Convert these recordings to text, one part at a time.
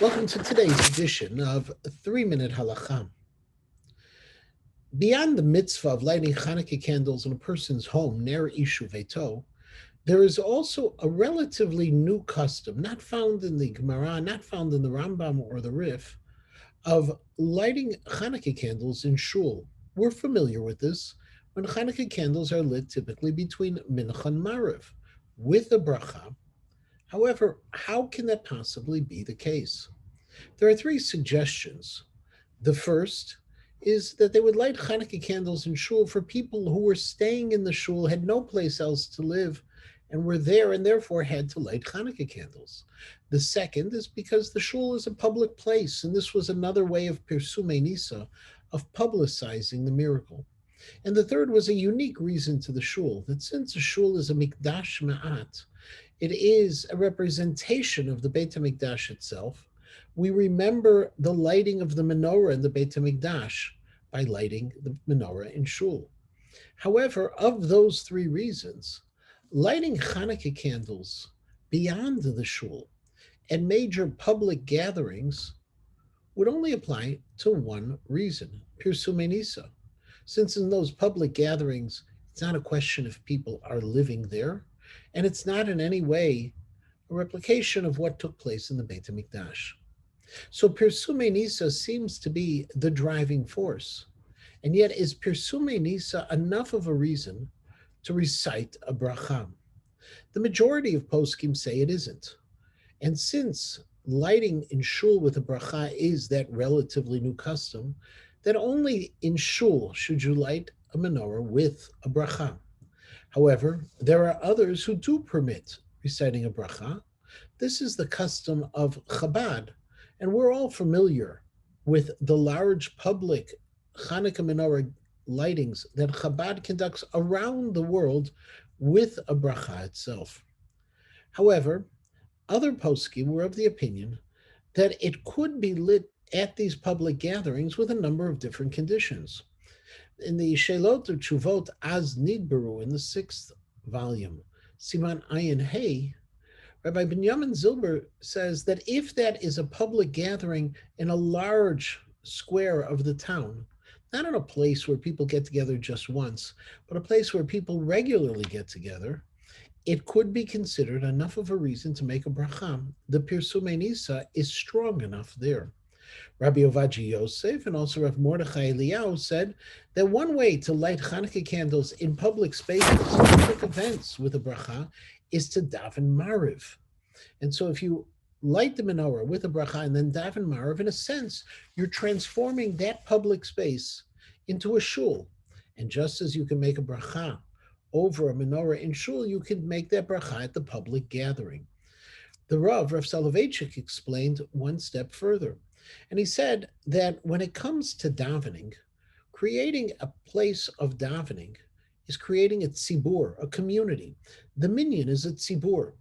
Welcome to today's edition of 3-Minute Halacha. Beyond the mitzvah of lighting Hanukkah candles in a person's home, Ner Ishu Veto, there is also a relatively new custom, not found in the Gemara, not found in the Rambam or the Rif, of lighting Hanukkah candles in shul. We're familiar with this when Hanukkah candles are lit typically between Mincha and Mariv with a bracha. However, how can that possibly be the case? There are three suggestions. The first is that they would light Hanukkah candles in shul for people who were staying in the shul, had no place else to live, and were there and therefore had to light Hanukkah candles. The second is because the shul is a public place, and this was another way of Pirsumei Nisa, of publicizing the miracle. And the third was a unique reason to the shul, that since a shul is a mikdash ma'at, it is a representation of the Beit HaMikdash itself. We remember the lighting of the menorah in the Beit HaMikdash by lighting the menorah in shul. However, of those three reasons, lighting Hanukkah candles beyond the shul and major public gatherings would only apply to one reason, Pirsumei Nisa. Since in those public gatherings, it's not a question if people are living there, and it's not in any way a replication of what took place in the Beit HaMikdash. So Pirsumei Nisa seems to be the driving force. And yet, is Pirsumei Nisa enough of a reason to recite a bracha? The majority of poskim say it isn't. And since lighting in shul with a bracha is that relatively new custom, that only in shul should you light a menorah with a bracha. However, there are others who do permit reciting a bracha. This is the custom of Chabad, and we're all familiar with the large public Hanukkah menorah lightings that Chabad conducts around the world with a bracha itself. However, other poskim were of the opinion that it could be lit at these public gatherings with a number of different conditions. In the Shelot or Chuvot Az Nidberu in the 6th volume, Siman Ayin Hey, Rabbi Binyamin Zilber says that if that is a public gathering in a large square of the town, not in a place where people get together just once, but a place where people regularly get together, it could be considered enough of a reason to make a bracha. The Pirsumei Nisa is strong enough there. Rabbi Ovadia Yosef and also Rav Mordechai Eliyahu said that one way to light Hanukkah candles in public spaces, public events with a bracha, is to daven Mariv. And so if you light the menorah with a bracha and then daven Mariv, in a sense, you're transforming that public space into a shul. And just as you can make a bracha over a menorah in shul, you can make that bracha at the public gathering. The Rav Soloveitchik, explained one step further. And he said that when it comes to davening, creating a place of davening is creating a tzibur, a community. The minyan is a tzibur.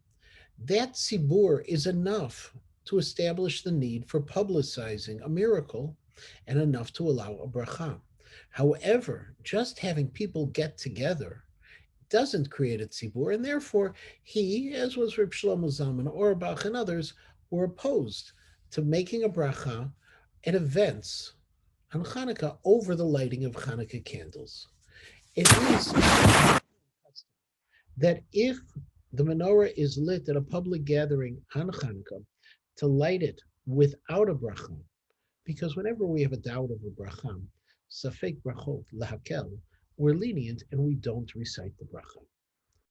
That tzibur is enough to establish the need for publicizing a miracle and enough to allow a bracha. However, just having people get together doesn't create a tzibur, and therefore he, as was Reb Shlomo Zalman Auerbach and others, were opposed to making a bracha at events on Hanukkah over the lighting of Hanukkah candles. It is that if the menorah is lit at a public gathering on Hanukkah, to light it without a bracha, because whenever we have a doubt of a bracha, safek brachot lahakel, we're lenient and we don't recite the bracha.